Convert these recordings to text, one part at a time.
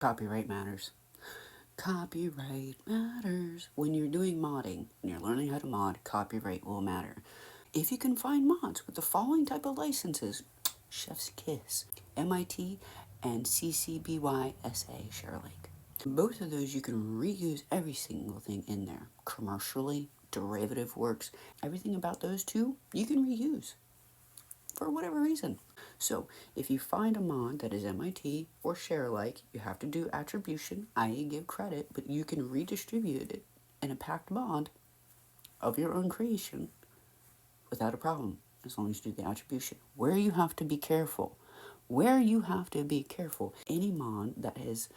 Copyright matters. Copyright matters. When you're doing modding, when you're learning how to mod, copyright will matter. If you can find mods with the following type of licenses, chef's kiss, MIT and CC BY SA ShareAlike. Both of those you can reuse every single thing in there. Commercially, derivative works, everything about those two you can reuse for whatever reason. So if you find a mod that is MIT or ShareAlike, you have to do attribution, i.e. give credit, but you can redistribute it in a packed mod of your own creation without a problem, as long as you do the attribution. Where you have to be careful, any mod that has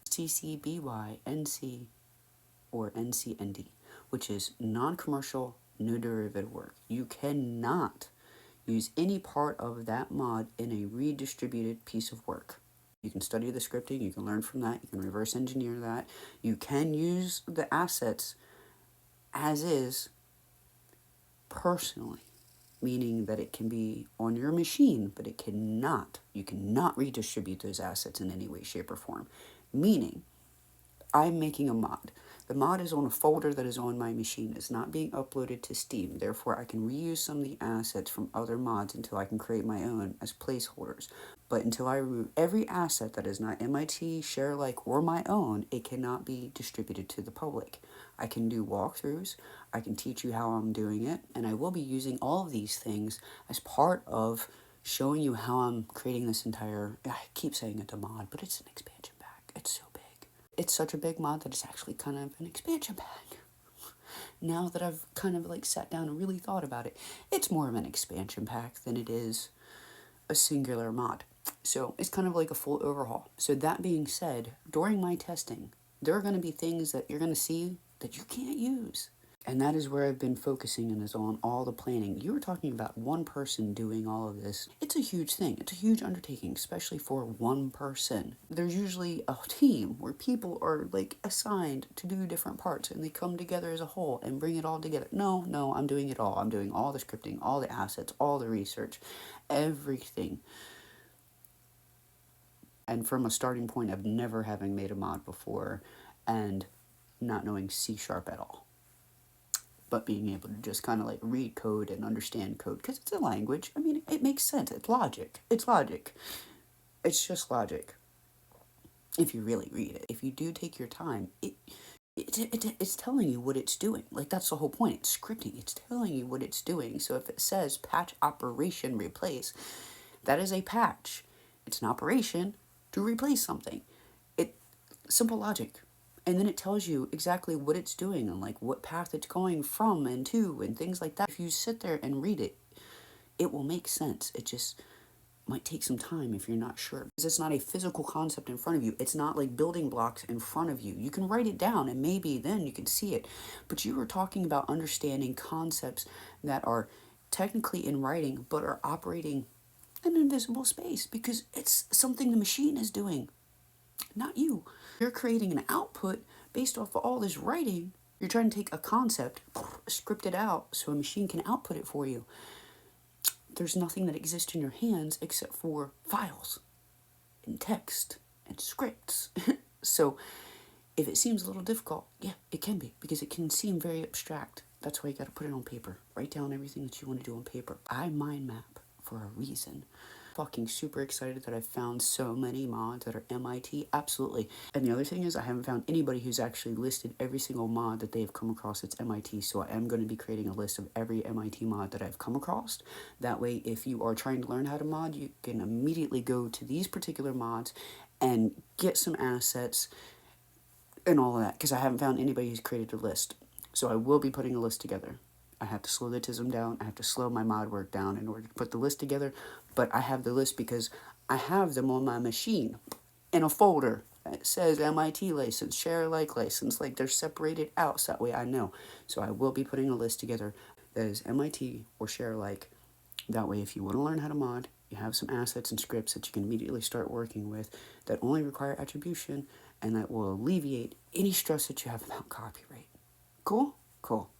CC BY NC or NCND, which is non-commercial, no derivative work. You cannot use any part of that mod in a redistributed piece of work. You can study the scripting, you can learn from that, you can reverse engineer that. You can use the assets as is personally, meaning that it can be on your machine, but you cannot redistribute those assets in any way, shape, or form. Meaning, I'm making a mod. The mod is on a folder that is on my machine. It's not being uploaded to Steam. Therefore, I can reuse some of the assets from other mods until I can create my own as placeholders. But until I remove every asset that is not MIT, ShareAlike, or my own, it cannot be distributed to the public. I can do walkthroughs. I can teach you how I'm doing it. And I will be using all of these things as part of showing you how I'm creating this entire... I keep saying it's a mod, but it's an expansion pack. It's so big. It's such a big mod that it's actually kind of an expansion pack. Now that I've kind of like sat down and really thought about it, it's more of an expansion pack than it is a singular mod. So it's kind of like a full overhaul. So that being said, during my testing, there are going to be things that you're going to see that you can't use. And that is where I've been focusing and is on all the planning. You were talking about one person doing all of this. It's a huge thing. It's a huge undertaking, especially for one person. There's usually a team where people are like assigned to do different parts and they come together as a whole and bring it all together. No, I'm doing it all. I'm doing all the scripting, all the assets, all the research, everything. And from a starting point of never having made a mod before and not knowing C# at all, but being able to just kind of like read code and understand code, because it's a language. I mean, it makes sense. It's logic. It's just logic. If you really read it, if you do take your time, it's telling you what it's doing. Like, that's the whole point. It's scripting. It's telling you what it's doing. So if it says patch operation replace, that is a patch. It's an operation to replace something. Simple logic. And then it tells you exactly what it's doing and like what path it's going from and to and things like that. If you sit there and read it, it will make sense. It just might take some time if you're not sure. Because it's not a physical concept in front of you. It's not like building blocks in front of you. You can write it down and maybe then you can see it. But you were talking about understanding concepts that are technically in writing but are operating in invisible space because it's something the machine is doing, not you. You're creating an output based off of all this writing. You're trying to take a concept, script it out so a machine can output it for you. There's nothing that exists in your hands except for files and text and scripts. So if it seems a little difficult, yeah, it can be, because it can seem very abstract. That's why you got to put it on paper. Write down everything that you want to do on paper. I mind map for a reason. Fucking super excited that I've found so many mods that are MIT. Absolutely. And the other thing is I haven't found anybody who's actually listed every single mod that they've come across that's MIT. So I am going to be creating a list of every MIT mod that I've come across. That way, if you are trying to learn how to mod, you can immediately go to these particular mods and get some assets and all of that. Because I haven't found anybody who's created a list. So I will be putting a list together. I have to slow the tism down. I have to slow my mod work down in order to put the list together. But I have the list because I have them on my machine in a folder that says MIT license, ShareAlike license. Like, they're separated out so that way I know. So I will be putting a list together that is MIT or ShareAlike. That way, if you want to learn how to mod, you have some assets and scripts that you can immediately start working with that only require attribution and that will alleviate any stress that you have about copyright. Cool? Cool.